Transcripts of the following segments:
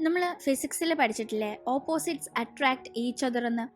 നമ്മൾ ഫിസിക്സിൽ പഠിച്ചിട്ടില്ലേ, opposites attract each other എന്ന്.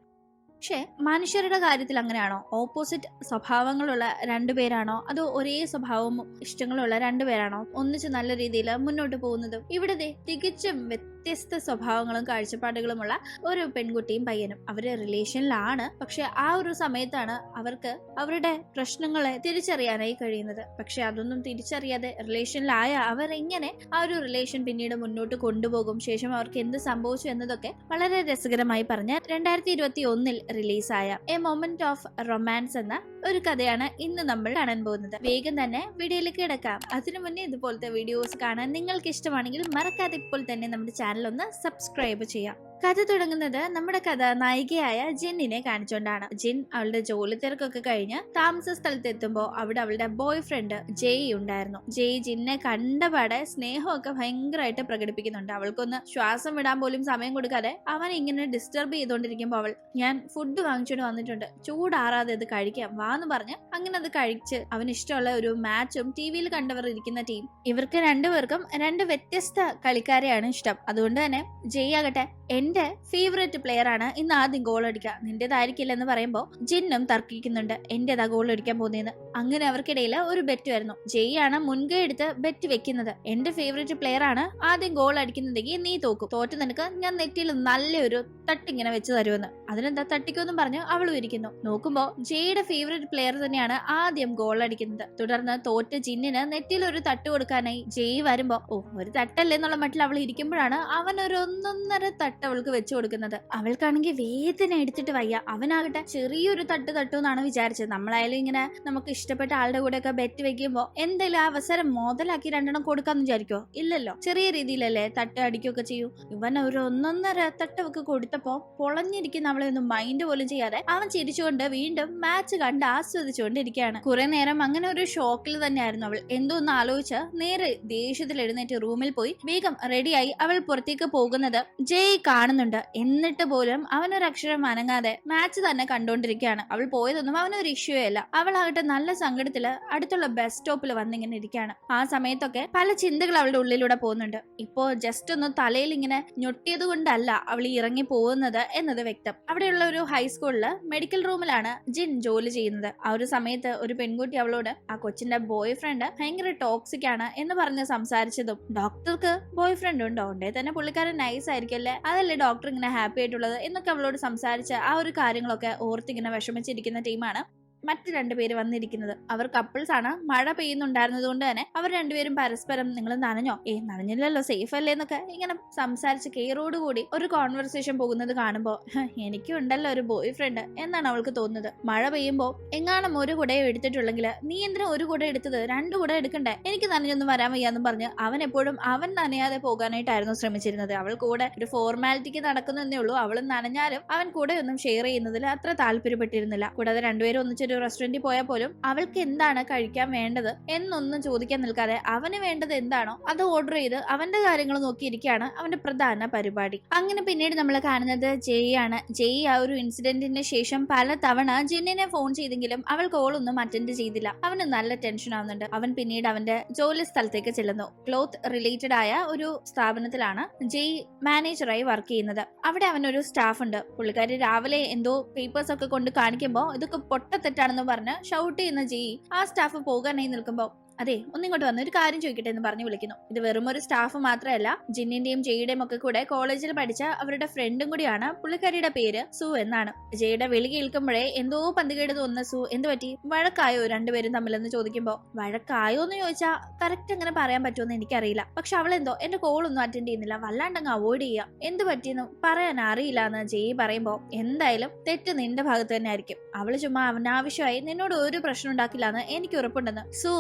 പക്ഷെ മനുഷ്യരുടെ കാര്യത്തിൽ അങ്ങനെയാണോ? ഓപ്പോസിറ്റ് സ്വഭാവങ്ങളുള്ള രണ്ടുപേരാണോ, അതോ ഒരേ സ്വഭാവവും ഇഷ്ടങ്ങളുള്ള രണ്ടുപേരാണോ ഒന്നിച്ച് നല്ല രീതിയിൽ മുന്നോട്ട് പോകുന്നത്? ഇവിടെ തികച്ചും വ്യത്യസ്ത സ്വഭാവങ്ങളും കാഴ്ചപ്പാടുകളുമുള്ള ഒരു പെൺകുട്ടിയും പയ്യനും അവര് റിലേഷനിലാണ്. പക്ഷെ ആ ഒരു സമയത്താണ് അവർക്ക് അവരുടെ പ്രശ്നങ്ങളെ തിരിച്ചറിയാനായി കഴിയുന്നത്. പക്ഷെ അതൊന്നും തിരിച്ചറിയാതെ റിലേഷനിലായ അവർ എങ്ങനെ ആ ഒരു റിലേഷൻ പിന്നീട് മുന്നോട്ട് കൊണ്ടുപോകും, ശേഷം അവർക്ക് എന്ത് സംഭവിച്ചു എന്നതൊക്കെ വളരെ രസകരമായി പറഞ്ഞ 2021 റിലീസായ എ മൊമെന്റ് ഓഫ് റൊമാൻസ് എന്ന ഒരു കഥയാണ് ഇന്ന് നമ്മൾ കാണാൻ പോകുന്നത്. വേഗം തന്നെ വീഡിയോയിലേക്ക് കിടക്കാം. അതിനു മുന്നേ ഇതുപോലത്തെ വീഡിയോസ് കാണാൻ നിങ്ങൾക്ക് ഇഷ്ടമാണെങ്കിൽ മറക്കാതെ ഇപ്പോൾ തന്നെ നമ്മുടെ ചാനൽ ഒന്ന് സബ്സ്ക്രൈബ് ചെയ്യാം. കഥ തുടങ്ങുന്നത് നമ്മുടെ കഥാനായികയായ ജിന്നിനെ കാണിച്ചുകൊണ്ടാണ്. ജിൻ അവളുടെ ജോലി തിരക്കൊക്കെ കഴിഞ്ഞ് താമസ സ്ഥലത്ത് എത്തുമ്പോൾ അവിടെ അവളുടെ ബോയ് ഫ്രണ്ട് ജെയ് ഉണ്ടായിരുന്നു. ജെയ് ജിന്നെ കണ്ടപാടെ സ്നേഹമൊക്കെ ഭയങ്കരമായിട്ട് പ്രകടിപ്പിക്കുന്നുണ്ട്. അവൾക്കൊന്ന് ശ്വാസം വിടാൻ പോലും സമയം കൊടുക്കാതെ അവൻ ഇങ്ങനെ ഡിസ്റ്റർബ് ചെയ്തുകൊണ്ടിരിക്കുമ്പോൾ അവൾ, ഞാൻ ഫുഡ് വാങ്ങിച്ചോണ്ട് വന്നിട്ടുണ്ട്, ചൂടാറാതെ അത് കഴിക്കാം വാന്ന് പറഞ്ഞ് അങ്ങനെ അത് കഴിച്ച് അവന് ഇഷ്ടമുള്ള ഒരു മാച്ചും ടിവിയിൽ കണ്ടവർ ഇരിക്കുന്ന ടീം. ഇവർക്ക് രണ്ടുപേർക്കും രണ്ട് വ്യത്യസ്ത കളിക്കാരെയാണ് ഇഷ്ടം. അതുകൊണ്ട് തന്നെ ജെയ് ആകട്ടെ എന്റെ ഫേവറേറ്റ് പ്ലെയർ ആണ്, ഇന്ന് ആദ്യം ഗോൾ അടിക്കുക, നിന്റേതായിരിക്കില്ല എന്ന് പറയുമ്പോൾ ജിന്നും തർക്കിക്കുന്നുണ്ട്, എന്റേതാ ഗോൾ അടിക്കാൻ പോകുന്നതെന്ന്. അങ്ങനെ അവർക്കിടയിൽ ഒരു ബെറ്റ് വരുന്നു. ജെയ് ആണ് മുൻകൈ എടുത്ത് ബെറ്റ് വെക്കുന്നത്. എന്റെ ഫേവറേറ്റ് പ്ലെയർ ആണ് ആദ്യം ഗോൾ അടിക്കുന്നുണ്ടെങ്കിൽ നീ തോക്കും, തോറ്റു നിനക്ക് ഞാൻ നെറ്റിയിൽ നല്ലൊരു തട്ടിങ്ങനെ വെച്ച് തരുമെന്ന്. അതിനെന്താ തട്ടിക്കൊന്നും പറഞ്ഞ് അവളും ഇരിക്കുന്നു. നോക്കുമ്പോ ജെയുടെ ഫേവറേറ്റ് പ്ലെയർ തന്നെയാണ് ആദ്യം ഗോൾ അടിക്കുന്നത്. തുടർന്ന് തോറ്റ ജിന്നിന് നെറ്റിയിൽ ഒരു തട്ട് കൊടുക്കാനായി ജെയ് വരുമ്പോ, ഒരു തട്ടല്ലേ എന്നുള്ള മട്ടിൽ അവൾ ഇരിക്കുമ്പോഴാണ് അവൻ ഒരു ഒന്നൊന്നര തട്ട് അവൾക്ക് വെച്ചു കൊടുക്കുന്നത്. അവൾക്കാണെങ്കിൽ വേദന എടുത്തിട്ട് വയ്യ. അവനാകട്ടെ ചെറിയൊരു തട്ട് തട്ടുമെന്നാണ് വിചാരിച്ചത്. നമ്മളായാലും ഇങ്ങനെ നമുക്ക് ഇഷ്ടപ്പെട്ട ആളുടെ കൂടെ ഒക്കെ ബെറ്റ് വെക്കുമ്പോ എന്തെങ്കിലും അവസരം മുതലാക്കി രണ്ടെണ്ണം കൊടുക്കാന്ന് വിചാരിക്കോ? ഇല്ലല്ലോ, ചെറിയ രീതിയിലല്ലേ തട്ട് അടിക്കുകയൊക്കെ ചെയ്യൂ. ഇവൻ ഒരു ഒന്നൊന്നര തട്ട് അവൾക്ക് കൊടുത്തപ്പോ പൊളഞ്ഞിരിക്കുന്ന അവളെ ഒന്നും മൈൻഡ് പോലും ചെയ്യാതെ അവൻ ചിരിച്ചുകൊണ്ട് വീണ്ടും മാച്ച് കണ്ട് ആസ്വദിച്ചുകൊണ്ടിരിക്കുകയാണ്. കുറെ നേരം അങ്ങനെ ഒരു ഷോക്കിൽ തന്നെയായിരുന്നു അവൾ. എന്തോന്ന് ആലോചിച്ച് നേരെ ദേഷ്യത്തിൽ എഴുന്നേറ്റ് റൂമിൽ പോയി വേഗം റെഡിയായി അവൾ പുറത്തേക്ക് പോകുന്നത് ജയ് കാണുന്നുണ്ട്. എന്നിട്ട് പോലും അവനൊരക്ഷരം അനങ്ങാതെ മാച്ച് തന്നെ കണ്ടോണ്ടിരിക്കുകയാണ്. അവൾ പോയതൊന്നും അവനൊരു ഇഷ്യൂ അല്ല. അവളാകട്ടെ നല്ല സങ്കടത്തില് അടുത്തുള്ള ബസ് സ്റ്റോപ്പിൽ വന്നിങ്ങനെ ഇരിക്കുകയാണ്. ആ സമയത്തൊക്കെ പല ചിന്തകൾ അവളുടെ ഉള്ളിലൂടെ പോകുന്നുണ്ട്. ഇപ്പോ ജസ്റ്റ് ഒന്ന് തലയിൽ ഇങ്ങനെ ഞൊട്ടിയത് കൊണ്ടല്ല അവൾ ഇറങ്ങി പോകുന്നത് എന്നത് വ്യക്തം. അവിടെയുള്ള ഒരു ഹൈസ്കൂളില് മെഡിക്കൽ റൂമിലാണ് ജിൻ ജോലി ചെയ്യുന്നത്. ആ ഒരു സമയത്ത് ഒരു പെൺകുട്ടി അവളോട് ആ കൊച്ചിന്റെ ബോയ് ഫ്രണ്ട് ഭയങ്കര ടോക്സിക് ആണ് എന്ന് പറഞ്ഞ് സംസാരിച്ചതും, ഡോക്ടർക്ക് ബോയ് ഫ്രണ്ട് ഉണ്ടോ, ഉണ്ടേ തന്നെ പുള്ളിക്കാരൻ നൈസ് ആയിരിക്കല്ലേ, അതല്ലേ ഡോക്ടർ ഇങ്ങനെ ഹാപ്പി ആയിട്ടുള്ളത് എന്നൊക്കെ അവളോട് സംസാരിച്ച് ആ ഒരു കാര്യങ്ങളൊക്കെ ഓർത്തിങ്ങനെ വിഷമിച്ചിരിക്കുന്ന ടീമാണ് മറ്റു രണ്ടുപേര് വന്നിരിക്കുന്നത്. അവർ കപ്പിൾസ് ആണ്. മഴ പെയ്യുന്നുണ്ടായിരുന്നത് കൊണ്ട് തന്നെ അവർ രണ്ടുപേരും പരസ്പരം നിങ്ങൾ നനഞ്ഞോ, നനഞ്ഞില്ലല്ലോ, സേഫ് അല്ലേ എന്നൊക്കെ ഇങ്ങനെ സംസാരിച്ച് കെയറോടുകൂടി ഒരു കോൺവെർസേഷൻ പോകുന്നത് കാണുമ്പോ എനിക്കും ഉണ്ടല്ലോ ഒരു ബോയ് ഫ്രണ്ട് എന്നാണ് അവൾക്ക് തോന്നുന്നത്. മഴ പെയ്യുമ്പോ എങ്ങാനും ഒരു കുടയോ എടുത്തിട്ടുള്ളെങ്കിൽ നീ എന്തിനാ ഒരു കുട എടുത്തത്, രണ്ടു കുട എടുക്കണ്ടേ, എനിക്ക് നനഞ്ഞൊന്നും വരാൻ വയ്യാന്നും പറഞ്ഞ് അവൻ എപ്പോഴും അവൻ നനയാതെ പോകാനായിട്ടായിരുന്നു ശ്രമിച്ചിരുന്നത്. അവൾ കൂടെ ഒരു ഫോർമാലിറ്റിക്ക് നടക്കുന്നതേ ഉള്ളൂ. അവൾ നനഞ്ഞാലും അവൻ കൂടെ ഒന്നും ഷെയർ ചെയ്യുന്നതിൽ അത്ര താല്പര്യപ്പെട്ടിരുന്നില്ല. കൂടാതെ രണ്ടുപേരും ഒന്നിച്ച് ഒരു റെസ്റ്റോറന്റിൽ പോയാൽ പോലും അവൾക്ക് എന്താണ് കഴിക്കാൻ വേണ്ടത് എന്നൊന്നും ചോദിക്കാൻ നിൽക്കാതെ അവന് വേണ്ടത് എന്താണോ അത് ഓർഡർ ചെയ്ത് അവന്റെ കാര്യങ്ങൾ നോക്കിയിരിക്കുകയാണ് അവന്റെ പ്രധാന പരിപാടി. അങ്ങനെ പിന്നീട് നമ്മൾ കാണുന്നത് ജെയ് ആണ്. ജെയ് ആ ഒരു ഇൻസിഡന്റിന് ശേഷം പല തവണ ജിന്നിനെ ഫോൺ ചെയ്തെങ്കിലും അവൾ കോളൊന്നും അറ്റൻഡ് ചെയ്തില്ല. അവന് നല്ല ടെൻഷൻ ആവുന്നുണ്ട്. അവൻ പിന്നീട് അവന്റെ ജോലി സ്ഥലത്തേക്ക് ചെല്ലുന്നു. ക്ലോത്ത് റിലേറ്റഡ് ആയ ഒരു സ്ഥാപനത്തിലാണ് ജെയ് മാനേജറായി വർക്ക് ചെയ്യുന്നത്. അവിടെ അവനൊരു സ്റ്റാഫ് ഉണ്ട്. പുള്ളിക്കാരി രാവിലെ എന്തോ പേപ്പേഴ്സ് ഒക്കെ കൊണ്ട് കാണിക്കുമ്പോ ഇതൊക്കെ പൊട്ടത്തെറ്റാണെന്ന് പറഞ്ഞ് ഷൗട്ട് ചെയ്യുന്ന ജെയ് ആ സ്റ്റാഫ് പോകാനായി നിൽക്കുമ്പോ, അതെ ഒന്നിങ്ങോട്ട് വന്ന് ഒരു കാര്യം ചോദിക്കട്ടെ എന്ന് പറഞ്ഞു വിളിക്കുന്നു. ഇത് വെറും ഒരു സ്റ്റാഫ് മാത്രമല്ല, ജിന്നിന്റെയും ജെയുടെയും ഒക്കെ കൂടെ കോളേജിൽ പഠിച്ച അവരുടെ ഫ്രണ്ടും കൂടിയാണ്. പുള്ളിക്കാരിയുടെ പേര് സു എന്നാണ്. ജെയുടെ വിളി കേൾക്കുമ്പോഴേ എന്തോ പന്തികേട് തോന്നുന്ന സു, എന്ത് പറ്റി, വഴക്കായോ രണ്ടുപേരും തമ്മിലെന്ന് ചോദിക്കുമ്പോ, വഴക്കായോ എന്ന് ചോദിച്ചാൽ കറക്റ്റ് അങ്ങനെ പറയാൻ പറ്റുമെന്ന് എനിക്കറിയില്ല, പക്ഷെ അവളെന്തോ എന്റെ കോളൊന്നും അറ്റൻഡ് ചെയ്യുന്നില്ല, വല്ലാണ്ടങ്ങ് അവോയ്ഡ് ചെയ്യാം, എന്ത് പറ്റിയെന്ന് പറയാൻ അറിയില്ല എന്ന് ജെയ് പറയുമ്പോ, എന്തായാലും തെറ്റ് നിന്റെ ഭാഗത്ത് തന്നെ ആയിരിക്കും, അവള് ചുമ്മാ അവനാവശ്യമായി നിന്നോട് ഒരു പ്രശ്നം ഉണ്ടാക്കില്ല എന്ന് എനിക്ക് ഉറപ്പുണ്ടെന്ന് സു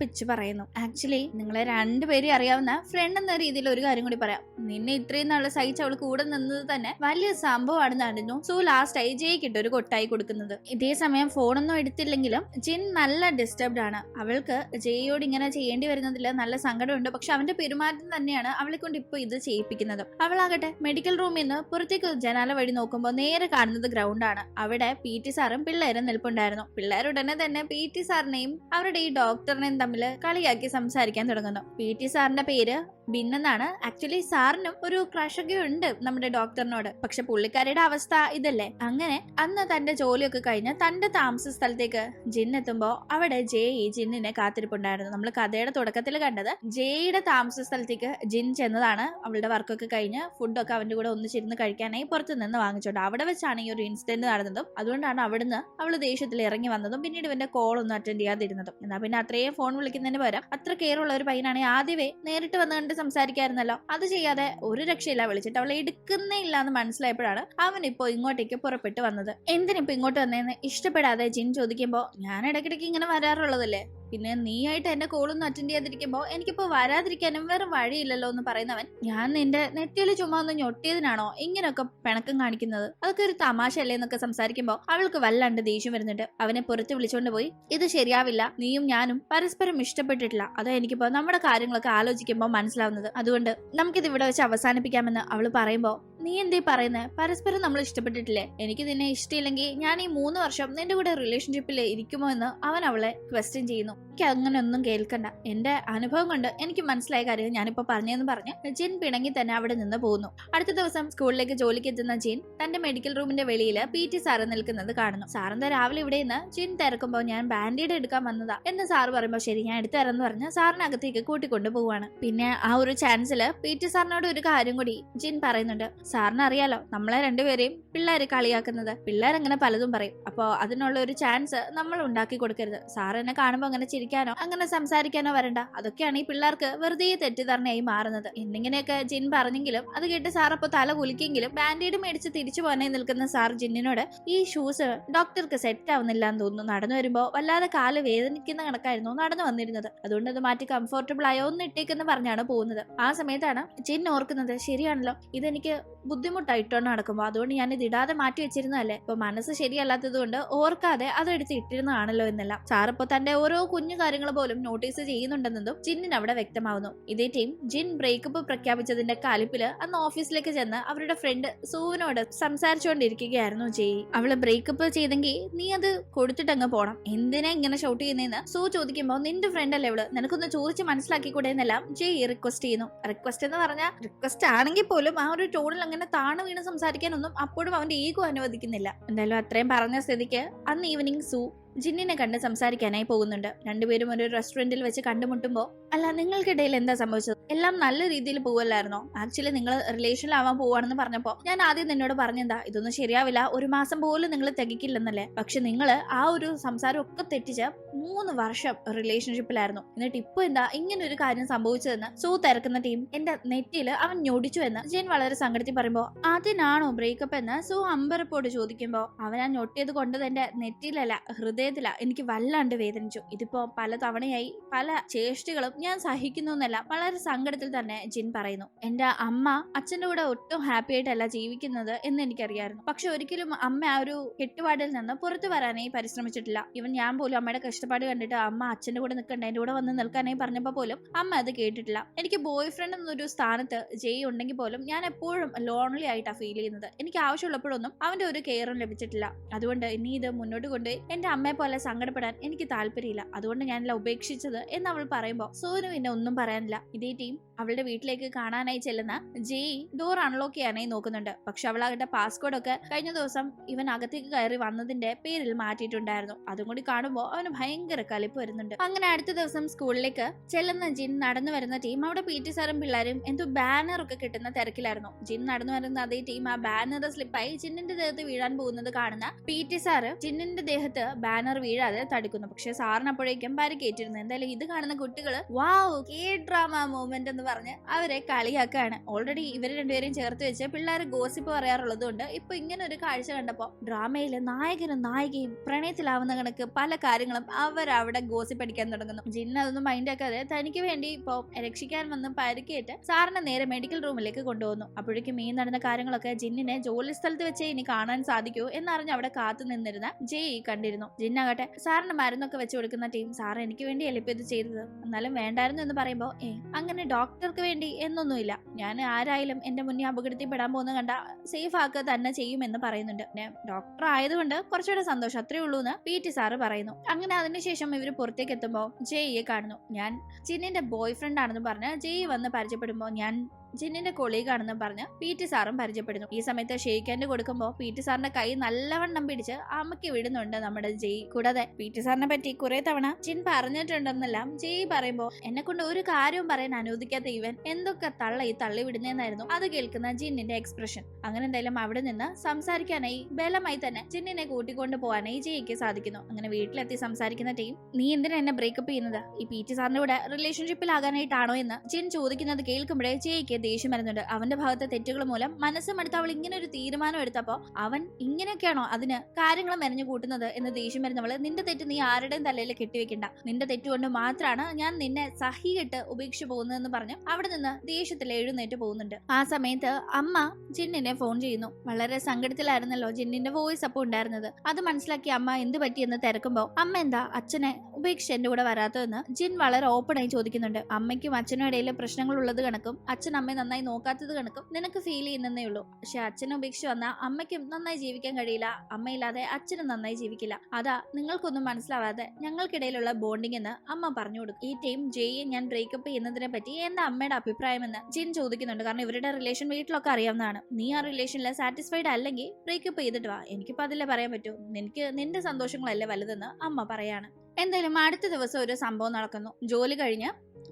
പിച്ച് പറയുന്നു. ആക്ച്വലി നിങ്ങളെ രണ്ടുപേരും അറിയാവുന്ന ഫ്രണ്ട് എന്ന രീതിയിൽ ഒരു കാര്യം കൂടി പറയാം. നിന്നെ ഇത്രയും നാളെ സഹിച്ച് അവൾ കൂടെ നിന്നത് തന്നെ വലിയ സംഭവമാണെന്നായിരുന്നു സോ ലാസ്റ്റ് ആയി ജയിക്കിട്ട് ഒരു കൊട്ടായി കൊടുക്കുന്നത്. ഇതേ സമയം ഫോണൊന്നും എടുത്തില്ലെങ്കിലും ജിൻ നല്ല ഡിസ്റ്റർബ്ഡ് ആണ്. അവൾക്ക് ജെയോട് ഇങ്ങനെ ചെയ്യേണ്ടി വരുന്നതിൽ നല്ല സങ്കടമുണ്ട്. പക്ഷെ അവന്റെ പെരുമാറ്റം തന്നെയാണ് അവളെ കൊണ്ട് ഇപ്പൊ ഇത് ചെയ്യിപ്പിക്കുന്നത്. അവളാകട്ടെ മെഡിക്കൽ റൂമിൽ നിന്ന് പുറത്തേക്ക് ജനാല വഴി നോക്കുമ്പോൾ നേരെ കാണുന്നത് ഗ്രൗണ്ടാണ്. അവിടെ PT സാറും പിള്ളേരും നിൽപ്പുണ്ടായിരുന്നു. പിള്ളേരുടനെ തന്നെ PT സാറിനെയും അവരുടെ ഈ ഡോക്ടറിനെയും തമ്മിൽ തമ്മിൽ കളിയാക്കി സംസാരിക്കാൻ തുടങ്ങുന്നു. PT സാറിന്റെ പേര് ബിന്നെന്നാണ്. ആക്ച്വലി സാറിനും ഒരു ക്രഷൊക്കെ ഉണ്ട് നമ്മുടെ ഡോക്ടറിനോട്. പക്ഷെ പുള്ളിക്കാരിയുടെ അവസ്ഥ ഇതല്ലേ. അങ്ങനെ അന്ന് തന്റെ ജോലിയൊക്കെ കഴിഞ്ഞ് തന്റെ താമസ സ്ഥലത്തേക്ക് ജിൻ എത്തുമ്പോ അവിടെ ജെയ് ജിന്നിനെ കാത്തിരിപ്പുണ്ടായിരുന്നു. നമ്മൾ കഥയുടെ തുടക്കത്തിൽ കണ്ടത് ജെയുടെ താമസ സ്ഥലത്തേക്ക് ജിൻ ചെന്നതാണ്. അവളുടെ വർക്കൊക്കെ കഴിഞ്ഞ് ഫുഡൊക്കെ അവന്റെ കൂടെ ഒന്നിച്ചിരുന്ന് കഴിക്കാനായി പുറത്തു നിന്ന് വാങ്ങിച്ചോണ്ട് അവിടെ വെച്ചാണ് ഈ ഒരു ഇൻസിഡന്റ് നടന്നതും. അതുകൊണ്ടാണ് അവിടുന്ന് അവള് ദേഷ്യത്തിൽ ഇറങ്ങി വന്നതും പിന്നീട് ഇവന്റെ കോൾ ഒന്നും അറ്റൻഡ് ചെയ്യാതിരുന്നതും. എന്നാ പിന്നെ അത്രയും ഫോൺ വിളിക്കുന്നതിന് പകരം അത്ര കെയർ ഉള്ള ഒരു പയ്യനാണെങ്കിൽ ആദ്യമേ നേരിട്ട് വന്ന് കണ്ട് സംസാരിക്കായിരുന്നല്ലോ. അത് ചെയ്യാതെ ഒരു രക്ഷയില്ല. വിളിച്ചിട്ട് അവളെ എടുക്കുന്നേ ഇല്ല എന്ന് മനസ്സിലായപ്പോഴാണ് അവൻ ഇപ്പോ ഇങ്ങോട്ടേക്ക് പുറപ്പെട്ടു വന്നത്. എന്തിനിപ്പോ ഇങ്ങോട്ട് വന്നേന്ന് ഇഷ്ടപ്പെടാതെ ജിൻ ചോദിക്കുമ്പോ ഞാൻ ഇടയ്ക്കിടയ്ക്ക് ഇങ്ങനെ വരാറുള്ളതല്ലേ, പിന്നെ നീ ആയിട്ട് എന്റെ കോളൊന്നും അറ്റൻഡ് ചെയ്യാതിരിക്കുമ്പോ എനിക്കിപ്പോ വരാതിരിക്കാനും വേറെ വഴിയില്ലല്ലോ എന്ന് പറയുന്നവൻ, ഞാൻ നിന്റെ നെറ്റിയിൽ ചുമ്മാ ഒന്ന് ഞൊട്ടിയതിനാണോ ഇങ്ങനെയൊക്കെ പിണക്കം കാണിക്കുന്നത്, അതൊക്കെ ഒരു തമാശയല്ലേ എന്നൊക്കെ സംസാരിക്കുമ്പോ അവൾക്ക് വല്ലാണ്ട് ദേഷ്യം വരുന്നുണ്ട്. അവനെ പുറത്ത് വിളിച്ചോണ്ട് പോയി, ഇത് ശരിയാവില്ല, നീയും ഞാനും പരസ്പരം ഇഷ്ടപ്പെട്ടിട്ടില്ല, അതാ എനിക്കിപ്പോ നമ്മുടെ കാര്യങ്ങളൊക്കെ ആലോചിക്കുമ്പോ മനസ്സിലാവുന്നത്, അതുകൊണ്ട് നമുക്കിത് ഇവിടെ വെച്ച് അവസാനിപ്പിക്കാമെന്ന് അവള് പറയുമ്പോ, നീ എന്തേ പറയുന്നേ, പരസ്പരം നമ്മൾ ഇഷ്ടപ്പെട്ടിട്ടില്ലേ, എനിക്ക് നിന്നെ ഇഷ്ടമില്ലെങ്കിൽ ഞാൻ ഈ 3 വർഷം നിന്റെ കൂടെ റിലേഷൻഷിപ്പിൽ ഇരിക്കുമോ എന്ന് അവൻ അവളെ ക്വസ്റ്റ്യൻ ചെയ്യുന്നു. എനിക്ക് അങ്ങനെ ഒന്നും കേൾക്കണ്ട, എന്റെ അനുഭവം കൊണ്ട് എനിക്ക് മനസ്സിലായ കാര്യം ഞാനിപ്പോ പറഞ്ഞെന്ന് പറഞ്ഞ് ജിൻ പിണങ്ങി തന്നെ അവിടെ നിന്ന് പോകുന്നു. അടുത്ത ദിവസം സ്കൂളിലേക്ക് ജോലിക്ക് എത്തുന്ന ജിൻ തന്റെ മെഡിക്കൽ റൂമിന്റെ വെളിയിൽ PT സാറ് നിൽക്കുന്നത് കാണുന്നു. സാറിന്റെ രാവിലെ ഇവിടെ നിന്ന് ജിൻ തിരക്കുമ്പോ ഞാൻ ബാൻഡേഡ് എടുക്കാൻ വന്നതാ എന്ന് സാറ് പറയുമ്പോ ശരി ഞാൻ എടുത്തു തരാന്ന് പറഞ്ഞ് സാറിനകത്തേക്ക് കൂട്ടിക്കൊണ്ട് പോവാണ്. പിന്നെ ആ ഒരു ചാൻസില് PT സാറിനോട് ഒരു കാര്യം കൂടി ജിൻ പറയുന്നുണ്ട്. സാറിന് അറിയാലോ നമ്മളെ രണ്ടുപേരെയും പിള്ളേര് കളിയാക്കുന്നത്, പിള്ളേരങ്ങനെ പലതും പറയും, അപ്പൊ അതിനുള്ള ഒരു ചാൻസ് നമ്മൾ ഉണ്ടാക്കി കൊടുക്കരുത്. സാർ എന്നെ കാണുമ്പോ അങ്ങനെ ചിരിക്കാനോ അങ്ങനെ സംസാരിക്കാനോ വരണ്ട, അതൊക്കെയാണ് ഈ പിള്ളേർക്ക് വെറുതെ തെറ്റിദ്ധാരണയായി മാറുന്നത് എന്നിങ്ങനെയൊക്കെ ജിൻ പറഞ്ഞെങ്കിലും അത് കേട്ട് സാർ അപ്പൊ തല കുലിക്കെങ്കിലും ബാൻഡേഡ് മേടിച്ച് തിരിച്ചു പോകാനായി നിൽക്കുന്ന സാർ ജിന്നിനോട് ഈ ഷൂസ് ഡോക്ടർക്ക് സെറ്റ് ആവുന്നില്ല എന്ന് തോന്നുന്നു, നടന്നു വരുമ്പോ വല്ലാതെ കാല് വേദനിക്കുന്ന കണക്കായിരുന്നു നടന്നു വന്നിരുന്നത്, അതുകൊണ്ട് അത് മാറ്റി കംഫർട്ടബിൾ ആയോ ഒന്ന് ഇട്ടേക്കെന്ന് പറഞ്ഞാണ് പോകുന്നത്. ആ സമയത്താണ് ജിൻ ഓർക്കുന്നത്, ശരിയാണല്ലോ ഇതെനിക്ക് ബുദ്ധിമുട്ടായിട്ടാണ് നടക്കുമ്പോ, അതുകൊണ്ട് ഞാൻ ഇത് ഇടാതെ മാറ്റി വെച്ചിരുന്നതല്ലേ, ഇപ്പൊ മനസ്സ് ശരിയല്ലാത്തത് കൊണ്ട് ഓർക്കാതെ അതെടുത്ത് ഇട്ടിരുന്നതാണല്ലോ എന്നെല്ലാം സാറിപ്പോ തന്റെ ഓരോ കുഞ്ഞു കാര്യങ്ങൾ പോലും നോട്ടീസ് ചെയ്യുന്നുണ്ടെന്നതും ജിന്നിന് അവിടെ വ്യക്തമാവുന്നു. ഇതേ ടീം ജിൻ ബ്രേക്കപ്പ് പ്രഖ്യാപിച്ചതിന്റെ കാലിപ്പില് അന്ന് ഓഫീസിലേക്ക് ചെന്ന് അവരുടെ ഫ്രണ്ട് സൂവിനോട് സംസാരിച്ചുകൊണ്ടിരിക്കുകയായിരുന്നു ജെയ്. അവള് ബ്രേക്കപ്പ് ചെയ്തെങ്കിൽ നീ അത് കൊടുത്തിട്ടങ്ങ് പോണം, എന്തിനാ ഇങ്ങനെ ഷൗട്ട് ചെയ്യുന്നതെന്ന് സൂ ചോദിക്കുമ്പോ നിന്റെ ഫ്രണ്ട് അല്ലേ അവള്, നിനക്കൊന്ന് ചോദിച്ച് മനസ്സിലാക്കിക്കൂടെ എന്നെല്ലാം ജെയ് റിക്വസ്റ്റ് ചെയ്യുന്നു. റിക്വസ്റ്റ് എന്ന് പറഞ്ഞാൽ റിക്വസ്റ്റ് ആണെങ്കിൽ പോലും ആ ഒരു ടോണിൽ അങ്ങനെ താണു വീണ് സംസാരിക്കാനൊന്നും അപ്പോഴും അവന്റെ ഈഗോ അനുവദിക്കുന്നില്ല. എന്തായാലും അത്രയും പറഞ്ഞ സ്ഥിതിക്ക് അന്ന് ഈവനിങ് സൂ ജിന്നിനെ കണ്ട് സംസാരിക്കാനായി പോകുന്നുണ്ട്. രണ്ടുപേരും ഒരു റെസ്റ്റോറന്റിൽ വെച്ച് കണ്ടുമുട്ടുമ്പോ, അല്ല നിങ്ങൾക്കിടയിൽ എന്താ സംഭവിച്ചത്, എല്ലാം നല്ല രീതിയിൽ പോവല്ലായിരുന്നോ, ആക്ച്വലി നിങ്ങൾ റിലേഷനിലാവാൻ പോവാണെന്ന് പറഞ്ഞപ്പോ ഞാൻ ആദ്യം നിന്നോട് പറഞ്ഞെന്താ ഇതൊന്നും ശരിയാവില്ല, 1 മാസം പോലും നിങ്ങൾ തികക്കില്ലെന്നല്ലേ, പക്ഷെ നിങ്ങൾ ആ ഒരു സംസാരം ഒക്കെ തെറ്റിച്ച് 3 വർഷം റിലേഷൻഷിപ്പിലായിരുന്നു, എന്നിട്ട് ഇപ്പൊ എന്താ ഇങ്ങനെ ഒരു കാര്യം സംഭവിച്ചതെന്ന് സൂ തിരക്കുന്ന ടീം എന്റെ നെറ്റിയില് അവൻ ഞൊടിച്ചു എന്ന് ജിൻ വളരെ സങ്കടത്തിൽ പറയുമ്പോ, അതിനാണോ ബ്രേക്കപ്പ് എന്ന് സൂ അമ്പരപ്പോട് ചോദിക്കുമ്പോ, അവൻ ആ ഞൊട്ടിയത് കൊണ്ട് എന്റെ നെറ്റിയിലല്ല ഹൃദയത്തില, എനിക്ക് വല്ലാണ്ട് വേദനിച്ചു, ഇതിപ്പോ പല തവണയായി പല ചേഷ്ടികളും ഞാൻ സഹിക്കുന്നു എന്നല്ല വളരെ സങ്കടത്തിൽ തന്നെ ജിൻ പറയുന്നു. എന്റെ അമ്മ അച്ഛന്റെ കൂടെ ഒട്ടും ഹാപ്പി ആയിട്ടല്ല ജീവിക്കുന്നത് എന്ന് എനിക്കറിയായിരുന്നു, പക്ഷെ ഒരിക്കലും അമ്മ ആ ഒരു കെട്ടുപാടിൽ നിന്ന് പുറത്തു വരാനായി പരിശ്രമിച്ചിട്ടില്ല. ഇവൻ ഞാൻ പോലും അമ്മയുടെ കഷ്ടപ്പാട് കണ്ടിട്ട് അമ്മ അച്ഛന്റെ കൂടെ നിൽക്കണ്ട എന്റെ കൂടെ വന്ന് നിൽക്കാനായി പറഞ്ഞപ്പോ പോലും അമ്മ അത് കേട്ടിട്ടില്ല. എനിക്ക് ബോയ് ഫ്രണ്ട് എന്നൊരു സ്ഥാനത്ത് ജെയ് ഉണ്ടെങ്കിൽ പോലും ഞാൻ എപ്പോഴും ലോൺലി ആയിട്ടാണ് ഫീൽ ചെയ്യുന്നത്, എനിക്ക് ആവശ്യമുള്ളപ്പോഴൊന്നും അവന്റെ ഒരു കെയറും ലഭിച്ചിട്ടില്ല, അതുകൊണ്ട് ഇനി ഇത് മുന്നോട്ട് കൊണ്ട് എന്റെ അമ്മയെ പോലെ സങ്കടപ്പെടാൻ എനിക്ക് താല്പര്യമില്ല, അതുകൊണ്ട് ഞാനെല്ലാം ഉപേക്ഷിച്ചത് എന്ന് അവൾ പറയുമ്പോ സോനു പിന്നെ ഒന്നും പറയാനില്ല. ഇതേ ടീം അവളുടെ വീട്ടിലേക്ക് കാണാനായി ചെല്ലുന്ന ജെയ് ഡോർ അൺലോക്ക് ചെയ്യാനായി നോക്കുന്നുണ്ട്, പക്ഷെ അവൾ അവളുടെ പാസ്വേഡ് ഒക്കെ കഴിഞ്ഞ ദിവസം ഇവൻ അകത്തേക്ക് കയറി വന്നതിന്റെ പേരിൽ മാറ്റിയിട്ടുണ്ടായിരുന്നു, അതും കൂടി കാണുമ്പോൾ അവന് ഭയങ്കര കലിപ്പ് വരുന്നുണ്ട്. അങ്ങനെ അടുത്ത ദിവസം സ്കൂളിലേക്ക് ചെല്ലുന്ന ജിൻ നടന്നു വരുന്ന ടീം അവിടെ PT സാറും പിള്ളേരും എന്തോ ബാനർ ഒക്കെ കിട്ടുന്ന തിരക്കിലായിരുന്നു. ജിൻ നടന്നു വരുന്ന അതേ ടീം ആ ബാനർ സ്ലിപ്പായി ജിന്നിന്റെ ദേഹത്ത് വീഴാൻ പോകുന്നത് കാണുന്ന PT സാറ് ജിന്നിന്റെ ദേഹത്ത് ബാനർ വീഴാതെ തടുക്കുന്നു, പക്ഷെ സാറിന് അപ്പോഴേക്കും പരിക്കേറ്റിരുന്നു. എന്തായാലും ഇത് കാണുന്ന കുട്ടികള് വാവ് കേ ഡ്രാമ മൂവ്മെന്റ് എന്ന് പറഞ്ഞ് അവരെ കളിയാക്കാണ്. ഓൾറെഡി ഇവര് രണ്ടുപേരും ചേർത്ത് വെച്ച് പിള്ളേർ ഗോസിപ്പ് പറയാറുള്ളത് കൊണ്ട് ഇപ്പൊ ഇങ്ങനെ ഒരു കാഴ്ച കണ്ടപ്പോ ഡ്രാമയില് നായകനും നായികയും പ്രണയത്തിലാവുന്ന കണക്ക് പല കാര്യങ്ങളും അവരവിടെ ഗോസിപ്പ് അടിക്കാൻ തുടങ്ങുന്നു. ജിൻ അതൊന്നും മൈൻഡ് ആക്കാതെ തനിക്ക് വേണ്ടി ഇപ്പൊ രക്ഷിക്കാൻ വന്ന് പരിക്കേറ്റ് സാറിനെ നേരെ മെഡിക്കൽ റൂമിലേക്ക് കൊണ്ടുപോകുന്നു. അപ്പോഴേക്കും ഈ നടന്ന കാര്യങ്ങളൊക്കെ ജിന്നിനെ ജോലി സ്ഥലത്ത് വെച്ചേ ഇനി കാണാൻ സാധിക്കൂ എന്നറിഞ്ഞ് അവിടെ കാത്തു നിന്നിരുന്ന ജെയ് കണ്ടിരുന്നു. ജിന്നാകട്ടെ സാറിന് മരുന്നൊക്കെ വെച്ച് കൊടുക്കുന്ന ടീം, സാർ എനിക്ക് വേണ്ടി എലിപ്പ് ഇത് ചെയ്തത്, എന്നാലും വേണ്ടായിരുന്നു എന്ന് പറയുമ്പോ അങ്ങനെ ഡോക്ടർ ഡോക്ടർക്ക് വേണ്ടി എന്നൊന്നുമില്ല, ഞാൻ ആരായാലും എന്റെ മുന്നേ അപകടത്തിൽ പെടാൻ പോകുന്ന കണ്ട സേഫ് ആക്കുക തന്നെ ചെയ്യുമെന്ന് പറയുന്നുണ്ട്. പിന്നെ ഡോക്ടർ ആയതുകൊണ്ട് കുറച്ചുകൂടെ സന്തോഷം, അത്രേ ഉള്ളൂ എന്ന് PT സാറ് പറയുന്നു. അങ്ങനെ അതിനുശേഷം ഇവര് പുറത്തേക്ക് എത്തുമ്പോൾ ജെയ്യെ കാണുന്നു. ഞാൻ ജിന്നിന്റെ ബോയ് ഫ്രണ്ട് ആണെന്ന് പറഞ്ഞ് ജെയ് വന്ന് പരിചയപ്പെടുമ്പോ ഞാൻ ജിന്നിന്റെ കൊളീഗ് ആണെന്ന് പറഞ്ഞ് PT സാറും പരിചയപ്പെടുന്നു. ഈ സമയത്ത് ഷെയ്ക്ക് ഹാൻഡ് കൊടുക്കുമ്പോൾ PT സാറിന്റെ കൈ നല്ലവണ്ണം പിടിച്ച് അമ്മയ്ക്ക് വിടുന്നുണ്ട് നമ്മുടെ ജെയ്. കൂടാതെ PT സാറിനെ പറ്റി കുറെ തവണ ജിൻ പറഞ്ഞിട്ടുണ്ടെന്നെല്ലാം ജെയ് പറയുമ്പോൾ എന്നെ കൊണ്ട് ഒരു കാര്യവും പറയാൻ അനുവദിക്കാത്ത ഇവൻ എന്തൊക്കെ തള്ളി വിടുന്നതെന്നായിരുന്നു അത് കേൾക്കുന്ന ജിന്നിന്റെ എക്സ്പ്രഷൻ. അങ്ങനെ എന്തായാലും അവിടെ നിന്ന് സംസാരിക്കാനായി ബലമായി തന്നെ ജിന്നിനെ കൂട്ടിക്കൊണ്ട് പോകാനായി ജെയ്ക്ക് സാധിക്കുന്നു. അങ്ങനെ വീട്ടിലെത്തി സംസാരിക്കുന്ന ടീം, നീ എന്തിനാ എന്നെ ബ്രേക്കപ്പ് ചെയ്യുന്നത്, ഈ PT സാറിന്റെ കൂടെ റിലേഷൻഷിപ്പിലാകാനായിട്ടാണോ എന്ന് ജിൻ ചോദിക്കുന്നത് കേൾക്കുമ്പോഴേ ജെയ്ക്ക് ദേഷ്യം വരുന്നുണ്ട്. അവന്റെ ഭാഗത്തെ തെറ്റുകൾ മൂലം മനസ്സുമെടുത്ത് അവൾ ഇങ്ങനെ ഒരു തീരുമാനം എടുത്തപ്പോ അവൻ ഇങ്ങനെയൊക്കെയാണോ അതിന് കാര്യങ്ങൾ മെനഞ്ഞു കൂട്ടുന്നത് എന്ന് ദേഷ്യം വരുന്നവള്, നിന്റെ തെറ്റ് നീ ആരുടെയും തലയിൽ കെട്ടിവെക്കണ്ട, നിന്റെ തെറ്റുകൊണ്ട് മാത്രമാണ് ഞാൻ നിന്നെ സഹിയിട്ട് ഉപേക്ഷിച്ചു പോകുന്നതെന്ന് പറഞ്ഞ് അവിടെ നിന്ന് ദേഷ്യത്തിൽ എഴുന്നേറ്റ് പോകുന്നുണ്ട്. ആ സമയത്ത് അമ്മ ജിന്നിനെ ഫോൺ ചെയ്യുന്നു. വളരെ സങ്കടത്തിലായിരുന്നല്ലോ ജിന്നിന്റെ വോയിസ് അപ്പോൾ ഉണ്ടായിരുന്നത്. അത് മനസ്സിലാക്കി അമ്മ എന്ത് പറ്റിയെന്ന് തിരക്കുമ്പോ അമ്മ എന്താ അച്ഛനെ ഉപേക്ഷിച്ച് എന്റെ കൂടെ വരാത്തതെന്ന് ജിൻ വളരെ ഓപ്പണായി ചോദിക്കുന്നുണ്ട്. അമ്മയ്ക്കും അച്ഛനും ഇടയിൽ പ്രശ്നങ്ങൾ ഉള്ളത് കണക്കും അച്ഛൻ അമ്മയെ നന്നായി നോക്കാത്തത് കണക്കും നിനക്ക് ഫീൽ ചെയ്യുന്നേ ഉള്ളൂ. പക്ഷെ അച്ഛനെ ഉപേക്ഷിച്ച് വന്നാൽ അമ്മയ്ക്കും നന്നായി ജീവിക്കാൻ കഴിയില്ല, അമ്മയില്ലാതെ അച്ഛനും നന്നായി ജീവിക്കില്ല. അതാ നിങ്ങൾക്കൊന്നും മനസ്സിലാവാതെ ഞങ്ങൾക്കിടയിലുള്ള ബോണ്ടിങ് എന്ന് അമ്മ പറഞ്ഞു കൊടുക്കും. ഈ ടൈം ജെയ്യെ ഞാൻ ബ്രേക്കപ്പ് ചെയ്യുന്നതിനെ പറ്റി എന്താ അമ്മയുടെ അഭിപ്രായം എന്ന് ജിൻ ചോദിക്കുന്നുണ്ട്. കാരണം ഇവരുടെ റിലേഷൻ വീട്ടിലൊക്കെ അറിയാവുന്നതാണ്. നീ ആ റിലേഷനിൽ സാറ്റിസ്ഫൈഡ് അല്ലെങ്കിൽ ബ്രേക്കപ്പ് ചെയ്തിട്ട് വാ, എനിക്കിപ്പോ അതില്ലേ പറയാൻ പറ്റൂ, നിനക്ക് നിന്റെ സന്തോഷങ്ങളല്ലേ വലുതെന്ന് അമ്മ പറയാണ്. എന്തായാലും അടുത്ത ദിവസം ഒരു സംഭവം നടക്കുന്നു. ജോലി കഴിഞ്ഞ്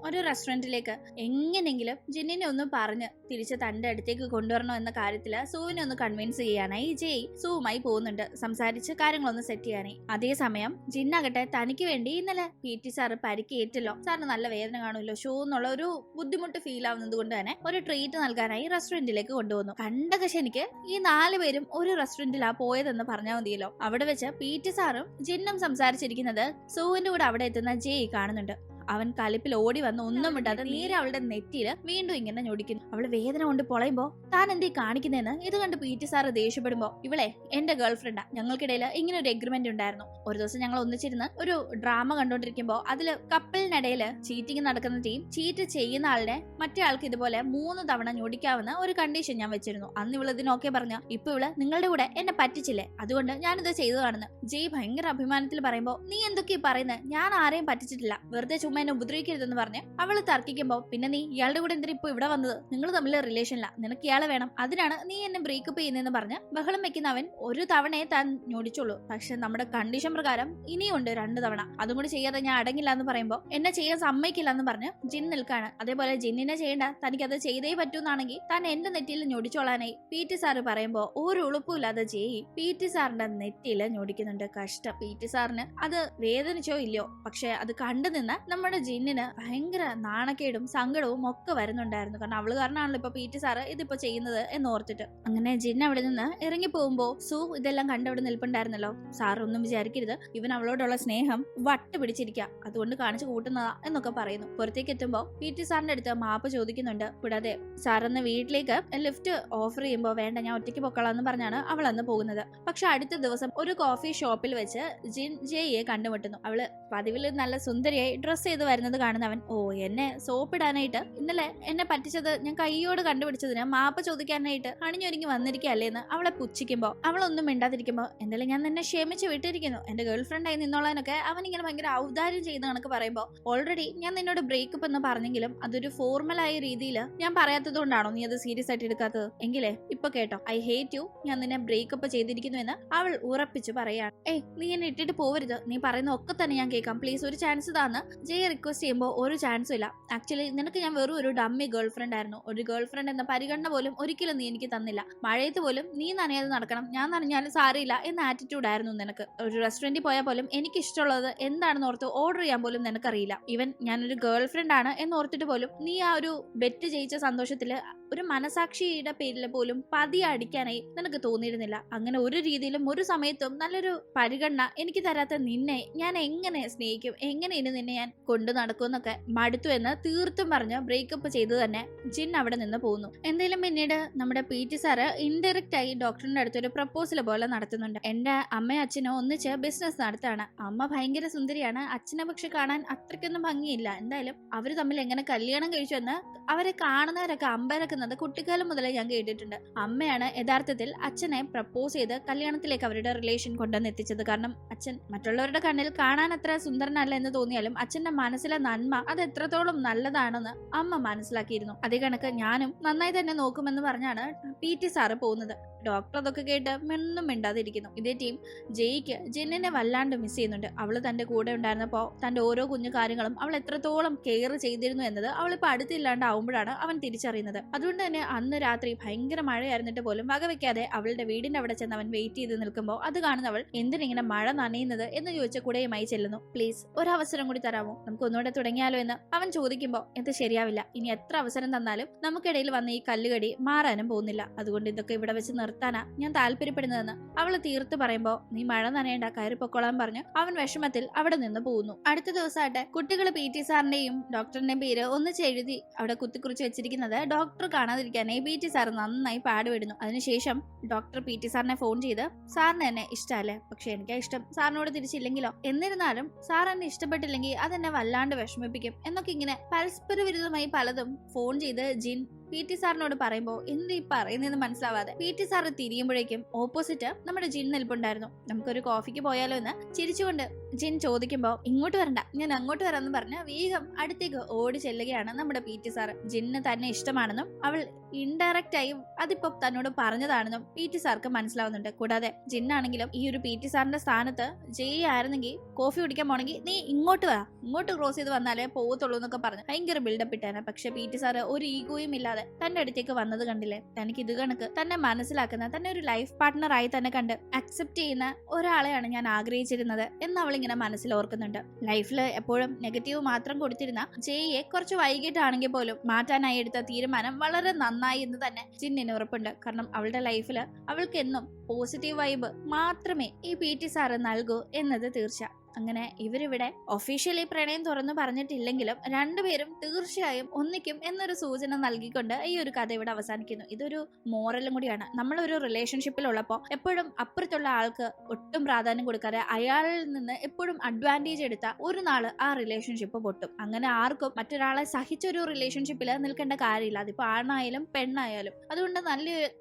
ഒരു റെസ്റ്റോറന്റിലേക്ക് എങ്ങനെങ്കിലും ജിന്നിനെ ഒന്ന് പറഞ്ഞ് തിരിച്ച് തന്റെ അടുത്തേക്ക് കൊണ്ടുവരണോ എന്ന കാര്യത്തില് സൂവിനെ ഒന്ന് കൺവിൻസ് ചെയ്യാനായി ജെയ് സൂവുമായി പോകുന്നുണ്ട്, സംസാരിച്ച് കാര്യങ്ങളൊന്ന് സെറ്റ് ചെയ്യാനായി. അതേസമയം ജിന്നാകട്ടെ തനിക്ക് വേണ്ടി ഇന്നലെ PT സാറ് പരിക്കേറ്റല്ലോ, സാറിന് നല്ല വേദന കാണുമല്ലോ, ഷോ എന്നുള്ള ഒരു ബുദ്ധിമുട്ട് ഫീൽ ആവുന്നത് കൊണ്ട് തന്നെ ഒരു ട്രീറ്റ് നൽകാനായി റെസ്റ്റോറന്റിലേക്ക് കൊണ്ടുവന്നു. കണ്ടകശനിക്ക് ഈ 4 പേരും ഒരു റെസ്റ്റോറന്റിലാ പോയതെന്ന് പറഞ്ഞാൽ മതിയല്ലോ. അവിടെ വെച്ച് PT സാറും ജിന്നും സംസാരിച്ചിരിക്കുന്നത് സൂവിന്റെ കൂടെ അവിടെ എത്തുന്ന ജെയ് കാണുന്നുണ്ട്. അവൻ കലിപ്പിൽ ഓടി വന്ന് ഒന്നും വിടാതെ നേരെ അവളുടെ നെറ്റിയില് വീണ്ടും ഇങ്ങനെ ഞൊടിക്കുന്നു. അവള് വേദന കൊണ്ട് പൊളയുമ്പോ താൻ എന്തീ കാണിക്കുന്നതെന്ന് ഇത് കണ്ട് PT സാറ് ദേഷ്യപ്പെടുമ്പോ, ഇവളെ എന്റെ ഗേൾ ഫ്രണ്ടാ, ഞങ്ങൾക്കിടയിൽ ഇങ്ങനെ ഒരു എഗ്രിമെന്റ് ഉണ്ടായിരുന്നു. ഒരു ദിവസം ഞങ്ങൾ ഒന്നിച്ചിരുന്ന് ഒരു ഡ്രാമ കണ്ടോണ്ടിരിക്കുമ്പോ അതില് കപ്പിളിനിടയില് ചീറ്റിംഗ് നടക്കുന്ന ടീം ചീറ്റ് ചെയ്യുന്ന ആളുടെ മറ്റേ ആൾക്ക് ഇതുപോലെ 3 തവണ ഞൊടിക്കാവുന്ന ഒരു കണ്ടീഷൻ ഞാൻ വെച്ചിരുന്നു. അന്ന് ഇവള് ഇതിനൊക്കെ പറഞ്ഞ ഇപ്പൊ ഇവള് നിങ്ങളുടെ കൂടെ എന്നെ പറ്റിച്ചില്ലേ, അതുകൊണ്ട് ഞാനിത് ചെയ്തതാണെന്ന് ജെയ് ഭയങ്കര അഭിമാനത്തിൽ പറയുമ്പോ, നീ എന്തൊക്കെയാ പറയുന്നത്, ഞാൻ ആരെയും പറ്റിച്ചിട്ടില്ല, വെറുതെ ചുമ്മാ എന്നെ ഉപദ്രവിക്കരുതെന്ന് പറഞ്ഞ് അവള് തർക്കിക്കുമ്പോ, പിന്നെ നീ ഇയാളുടെ കൂടെ എന്തിനാ ഇപ്പൊ ഇവിടെ വന്നത്, നിങ്ങൾ തമ്മിൽ റിലേഷനില്ല, നിനക്ക് ഇയാളെ വേണം, അതിനാണ് നീ എന്നെ ബ്രേക്കപ്പ് ചെയ്യുന്നതെന്ന് പറഞ്ഞ് ബഹളം വെക്കുന്നവൻ ഒരു തവണയെ താൻ ഞൊടിച്ചുള്ളൂ. പക്ഷെ നമ്മുടെ കണ്ടീഷൻ പ്രകാരം ഇനിയുണ്ട് 2 തവണ, അതും കൂടി ചെയ്യാതെ ഞാൻ അടങ്ങില്ല എന്ന് പറയുമ്പോ എന്നെ ചെയ്യാൻ സമ്മതിക്കില്ല എന്ന് പറഞ്ഞ് ജിൻ നിൽക്കാണ്. അതേപോലെ ജിന്നിനെ ചെയ്യേണ്ട, തനിക്കത് ചെയ്തേ പറ്റൂന്നാണെങ്കിൽ താൻ എന്റെ നെറ്റിയിൽ ഞൊടിച്ചോളാനായി PT സാറ് പറയുമ്പോ ഒരു ഉളുപ്പില്ലാതെ ജെയ് PT സാറിന്റെ നെറ്റിയിൽ ഞൊടിക്കുന്നുണ്ട്. കഷ്ടം, PT സാറിന് അത് വേദനിച്ചോ ഇല്ലയോ, പക്ഷെ അത് കണ്ടു നിന്ന് നമ്മുടെ ജിന്നിന് ഭയങ്കര നാണക്കേടും സങ്കടവും ഒക്കെ വരുന്നുണ്ടായിരുന്നു. കാരണം അവള് കാരണമാണല്ലോ ഇപ്പൊ PT സാറ് ഇതിപ്പോ ചെയ്യുന്നത് എന്നോർത്തിട്ട്. അങ്ങനെ ജിൻ അവിടെ നിന്ന് ഇറങ്ങി പോകുമ്പോ സൂ ഇതെല്ലാം കണ്ടവിടെ നിൽപ്പുണ്ടായിരുന്നല്ലോ. സാർ ഒന്നും വിചാരിക്കരുത്, ഇവൻ അവളോടുള്ള സ്നേഹം വട്ട് പിടിച്ചിരിക്കുക, അതുകൊണ്ട് കാണിച്ചു കൂട്ടുന്നതാ എന്നൊക്കെ പറയുന്നു. പുറത്തേക്ക് എത്തുമ്പോ PT സാറിന്റെ അടുത്ത് മാപ്പ് ചോദിക്കുന്നുണ്ട്. കൂടാതെ സാറന്ന് വീട്ടിലേക്ക് ലിഫ്റ്റ് ഓഫർ ചെയ്യുമ്പോ വേണ്ട ഞാൻ ഒറ്റയ്ക്ക് പൊക്കളാന്ന് പറഞ്ഞാണ് അവൾ അന്ന് പോകുന്നത്. പക്ഷെ അടുത്ത ദിവസം ഒരു കോഫി ഷോപ്പിൽ വെച്ച് ജിൻ ജെയ്യെ കണ്ടുമുട്ടുന്നു. അവള് പതിവിൽ നല്ല സുന്ദരിയായി ഡ്രസ് ചെയ്ത് വരുന്നത് കാണുന്നവൻ, ഓ എന്നെ സോപ്പിടാനായിട്ട് ഇന്നലെ എന്നെ പറ്റിച്ചത് ഞാൻ കൈയോട് കണ്ടുപിടിച്ചതിന് മാപ്പ് ചോദിക്കാനായിട്ട് അണിഞ്ഞൊരുങ്ങി വന്നിരിക്കുകയല്ലേന്ന് അവളെ പുച്ഛിക്കുമ്പോ അവളൊന്നും മിണ്ടാതിരിക്കുമ്പോ, എന്തായാലും ഞാൻ നിന്നെ ക്ഷമിച്ച് വിട്ടിരിക്കുന്നു, എന്റെ ഗേൾ ഫ്രണ്ടായി നിന്നോളാനൊക്കെ അവൻ ഇങ്ങനെ ഭയങ്കര ഔദാര്യം ചെയ്യുന്ന കണക്ക് പറയുമ്പോ, ഓൾറെഡി ഞാൻ നിന്നോട് ബ്രേക്കപ്പ് എന്ന് പറഞ്ഞെങ്കിലും അതൊരു ഫോർമലായ രീതിയിൽ ഞാൻ പറയാത്തത് കൊണ്ടാണോ നീ അത് സീരിയസ് ആയിട്ട് എടുക്കാത്തത്, എങ്കിലേ ഇപ്പൊ കേട്ടോ, ഐ ഹേറ്റ് യു, ഞാൻ നിന്നെ ബ്രേക്കപ്പ് ചെയ്തിരിക്കുന്നു എന്ന് അവൾ ഉറപ്പിച്ചു പറയാണ്. നീ എന്നെ ഇട്ടിട്ട് പോവരുത്, നീ പറയുന്ന ഒക്കെ തന്നെ ഞാൻ കേൾക്കാം, പ്ലീസ് ഒരു ചാൻസ് താന്ന് ജെയ് റിക്വസ്റ്റ് ചെയ്യുമ്പോൾ ഒരു ചാൻസും ഇല്ല. ആക്ച്വലി നിനക്ക് ഞാൻ വെറും ഒരു ഡമ്മി ഗേൾ ഫ്രണ്ട് ആയിരുന്നു, ഒരു ഗേൾ ഫ്രണ്ട് എന്ന പരിഗണന പോലും ഒരിക്കലും നീ എനിക്ക് തന്നില്ല, മഴയത്ത് പോലും നീ നനയാതെ നടക്കണം, ഞാൻ നനഞ്ഞാലും സാരിയില്ല എന്ന ആറ്റിറ്റ്യൂഡ് ആയിരുന്നു നിനക്ക്. ഒരു റെസ്റ്റോറന്റിൽ പോയാൽ പോലും എനിക്ക് ഇഷ്ടമുള്ളത് എന്താണെന്ന് ഓർത്ത് ഓർഡർ ചെയ്യാൻ പോലും നിനക്കറിയില്ല. ഈവൻ ഞാനൊരു ഗേൾ ഫ്രണ്ട് ആണ് എന്ന് ഓർത്തിട്ട് പോലും നീ ആ ഒരു ബെറ്റ് ജയിച്ച സന്തോഷത്തില് ഒരു മനസാക്ഷിയുടെ പേരിൽ പോലും പതി അടിക്കാനായി നിനക്ക് തോന്നിയിരുന്നില്ല. അങ്ങനെ ഒരു രീതിയിലും ഒരു സമയത്തും നല്ലൊരു പരിഗണന എനിക്ക് തരാത്ത നിന്നെ ഞാൻ എങ്ങനെ സ്നേഹിക്കും, എങ്ങനെ ഇനി നിന്നെ ഞാൻ കൊണ്ടു നടക്കുമെന്നൊക്കെ മടുത്തു എന്ന് തീർത്തും പറഞ്ഞ് ബ്രേക്കപ്പ് ചെയ്തു തന്നെ ജിൻ അവിടെ നിന്ന് പോകുന്നു. എന്തായാലും പിന്നീട് നമ്മുടെ PT സാറ് ഇൻഡയറക്റ്റ് ആയി ഡോക്ടറിന്റെ അടുത്തൊരു പ്രപ്പോസൽ പോലെ നടത്തുന്നുണ്ട്. എന്റെ അമ്മയും അച്ഛനും ഒന്നിച്ച് ബിസിനസ് നടത്താണ്. അമ്മ ഭയങ്കര സുന്ദരിയാണ്, അച്ഛനെ പക്ഷെ കാണാൻ അത്രയ്ക്കൊന്നും ഭംഗിയില്ല. എന്തായാലും അവര് തമ്മിൽ എങ്ങനെ കല്യാണം കഴിച്ചു എന്ന് അവരെ കാണുന്നവരൊക്കെ അമ്പരക്കുന്നത് കുട്ടിക്കാലം മുതലേ ഞാൻ കേട്ടിട്ടുണ്ട്. അമ്മയാണ് യഥാർത്ഥത്തിൽ അച്ഛനെ പ്രപ്പോസ് ചെയ്ത് കല്യാണത്തിലേക്ക് അവരുടെ റിലേഷൻ കൊണ്ടുവന്ന് എത്തിച്ചത്. കാരണം അച്ഛൻ മറ്റുള്ളവരുടെ കണ്ണിൽ കാണാൻ അത്ര സുന്ദരനല്ല എന്ന് തോന്നിയാലും അച്ഛന്റെ മനസ്സിലെ നന്മ അത് എത്രത്തോളം നല്ലതാണെന്ന് അമ്മ മനസ്സിലാക്കിയിരുന്നു. അതേ കണക്ക് ഞാനും നന്നായി തന്നെ നോക്കുമെന്ന് പറഞ്ഞാണ് PT സാറ് പോകുന്നത്. ഡോക്ടർ അതൊക്കെ കേട്ട് ഒന്നും മിണ്ടാതിരിക്കുന്നു. ഇതേ ടീം ജയ്ക്ക് ജിന്നിനെ വല്ലാണ്ട് മിസ് ചെയ്യുന്നുണ്ട്. അവള് തന്റെ കൂടെ ഉണ്ടായിരുന്നപ്പോ തന്റെ ഓരോ കുഞ്ഞു കാര്യങ്ങളും അവൾ എത്രത്തോളം കെയർ ചെയ്തിരുന്നു എന്നത് അവളിപ്പോ അടുത്തില്ലാണ്ടാവുമ്പോഴാണ് അവൻ തിരിച്ചറിയുന്നത്. അതുകൊണ്ട് തന്നെ അന്ന് രാത്രി ഭയങ്കര മഴയായിരുന്നിട്ട് പോലും വകവെക്കാതെ അവളുടെ വീടിന്റെ അവിടെ ചെന്ന് അവൻ വെയിറ്റ് ചെയ്ത് നിൽക്കുമ്പോൾ അത് കാണുന്നവൾ എന്തിനിങ്ങനെ മഴ നനയുന്നത് എന്ന് ചോദിച്ച കൂടെയുമായി ചെല്ലുന്നു. പ്ലീസ് ഒരവസരം കൂടി തരാമോ, നമുക്ക് ഒന്നുകൂടെ തുടങ്ങിയാലോ എന്ന് അവൻ ചോദിക്കുമ്പോൾ ഇത് ശരിയാവില്ല, ഇനി എത്ര അവസരം തന്നാലും നമുക്കിടയിൽ വന്ന ഈ കല്ലുകടി മാറാനും പോകുന്നില്ല, അതുകൊണ്ട് ഇതൊക്കെ ഇവിടെ വെച്ച് നിർത്താനാ ഞാൻ താല്പര്യപ്പെടുന്നതെന്ന് അവള് തീർത്ത് പറയുമ്പോ നീ മഴ നനയേണ്ട, കയറി പൊക്കോളാൻ പറഞ്ഞു അവൻ വിഷമത്തിൽ അവിടെ നിന്ന് പോകുന്നു. അടുത്ത ദിവസമായിട്ട് കുട്ടികൾ PT സാറിന്റെയും ഡോക്ടറിന്റെയും പേര് ഒന്നിച്ച് എഴുതി അവിടെ കുത്തിക്കുറിച്ച് വെച്ചിരിക്കുന്നത് ഡോക്ടർ കാണാതിരിക്കാനായി PT സാർ നന്നായി പാടുവിടുന്നു. അതിനുശേഷം ഡോക്ടർ PT സാറിനെ ഫോൺ ചെയ്ത് സാറിന് എന്നെ ഇഷ്ടമല്ലേ, പക്ഷെ എനിക്കാ ഇഷ്ടം സാറിനോട് തിരിച്ചില്ലെങ്കിലോ, എന്നിരുന്നാലും സാർ എന്നെ ഇഷ്ടപ്പെട്ടില്ലെങ്കിൽ അതെന്നെ വല്ലാണ്ട് വിഷമിപ്പിക്കും എന്നൊക്കെ ഇങ്ങനെ പരസ്പര വിരുദ്ധമായി പലതും ഫോൺ ചെയ്ത് ജിൻ PT സാറിനോട് പറയുമ്പോ എന്ത് ഈ പറയുന്നതെന്ന് മനസ്സിലാവാതെ PT സാറ് തിരിയുമ്പോഴേക്കും ഓപ്പോസിറ്റ് നമ്മുടെ ജിൻ നിൽപ്പുണ്ടായിരുന്നു. നമുക്കൊരു കോഫിക്ക് പോയാലോ എന്ന് ചിരിച്ചുകൊണ്ട് ജിൻ ചോദിക്കുമ്പോ ഇങ്ങോട്ട് വരണ്ട ഞാൻ അങ്ങോട്ട് വരാമെന്ന് പറഞ്ഞ് വേഗം അടുത്തേക്ക് ഓടി ചെല്ലുകയാണ് നമ്മുടെ PT സാറ്. ജിന്ന് തന്നെ ഇഷ്ടമാണെന്നും അവൾ ഇൻഡയറക്റ്റ് ആയി അതിപ്പോ തന്നോട് പറഞ്ഞതാണെന്നും PT സാർക്ക് മനസ്സിലാവുന്നുണ്ട്. കൂടാതെ ജിന്നാണെങ്കിലും ഈ ഒരു PT സാറിന്റെ സ്ഥാനത്ത് ജയ് ആയിരുന്നെങ്കിൽ കോഫി കുടിക്കാൻ പോണെങ്കിൽ നീ ഇങ്ങോട്ട് വാ, ഇങ്ങോട്ട് ക്രോസ് ചെയ്ത് വന്നാലേ പോകത്തുള്ളൂ എന്നൊക്കെ പറഞ്ഞ് ഭയങ്കര ബിൽഡപ്പ് ഇട്ടാണ്. പക്ഷെ PT സാറ് ഒരു ഈഗോയും ഇല്ലാതെ തന്റെ അടുത്തേക്ക് വന്നത് കണ്ടില്ലേ, തനിക്ക് ഇത് കണക്ക് തന്നെ മനസ്സിലാക്കുന്ന തന്നെ ഒരു ലൈഫ് പാർട്ട്ണർ ആയി തന്നെ കണ്ട് അക്സെപ്റ്റ് ചെയ്യുന്ന ഒരാളെയാണ് ഞാൻ ആഗ്രഹിച്ചിരുന്നത് എന്ന് അവളിങ്ങനെ മനസ്സിൽ ഓർക്കുന്നുണ്ട്. ലൈഫിൽ എപ്പോഴും നെഗറ്റീവ് മാത്രം കൊടുത്തിരുന്ന ജെയെ കുറച്ച് വൈകിട്ടാണെങ്കിൽ പോലും മാറ്റാനായി എടുത്ത തീരുമാനം വളരെ നന്നായി എന്ന് തന്നെ ജിന്നിന് ഉറപ്പുണ്ട്. കാരണം അവളുടെ ലൈഫിൽ അവൾക്ക് എന്നും പോസിറ്റീവ് വൈബ് മാത്രമേ ഈ PT സാറ് നൽകൂ എന്നത് തീർച്ച. അങ്ങനെ ഇവരിവിടെ ഒഫീഷ്യലി പ്രണയം തുറന്നു പറഞ്ഞിട്ടില്ലെങ്കിലും രണ്ടുപേരും തീർച്ചയായും ഒന്നിക്കും എന്നൊരു സൂചന നൽകിക്കൊണ്ട് ഈ ഒരു കഥ ഇവിടെ അവസാനിക്കുന്നു. ഇതൊരു മോറലും കൂടിയാണ്. നമ്മളൊരു റിലേഷൻഷിപ്പിലുള്ളപ്പോൾ എപ്പോഴും അപ്പുറത്തുള്ള ആൾക്ക് ഒട്ടും പ്രാധാന്യം കൊടുക്കാതെ അയാളിൽ നിന്ന് എപ്പോഴും അഡ്വാൻറ്റേജ് എടുത്ത ഒരു നാള് ആ റിലേഷൻഷിപ്പ് പൊട്ടും. അങ്ങനെ ആർക്കും മറ്റൊരാളെ സഹിച്ചൊരു റിലേഷൻഷിപ്പിൽ നിൽക്കേണ്ട കാര്യമില്ല, അതിപ്പോ ആണായാലും പെണ്ണായാലും.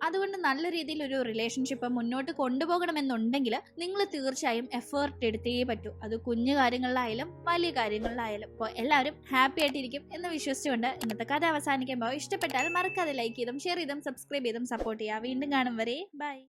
അതുകൊണ്ട് നല്ല രീതിയിൽ ഒരു റിലേഷൻഷിപ്പ് മുന്നോട്ട് കൊണ്ടുപോകണമെന്നുണ്ടെങ്കിൽ നിങ്ങൾ തീർച്ചയായും എഫേർട്ട് എടുത്തേ പറ്റൂ. അത് കുഞ്ഞു കാര്യങ്ങളിലായാലും വലിയ കാര്യങ്ങളിലായാലും. അപ്പോൾ എല്ലാവരും ഹാപ്പി ആയിട്ടിരിക്കും എന്ന് വിശ്വസിച്ചുകൊണ്ട് ഇന്നത്തെ കഥ അവസാനിക്കുമ്പോൾ ഇഷ്ടപ്പെട്ടാൽ മറക്കാതെ ലൈക്ക് ചെയ്തും ഷെയർ ചെയ്തും സബ്സ്ക്രൈബ് ചെയ്തും സപ്പോർട്ട് ചെയ്യുക. വീണ്ടും കാണും വരെ ബൈ.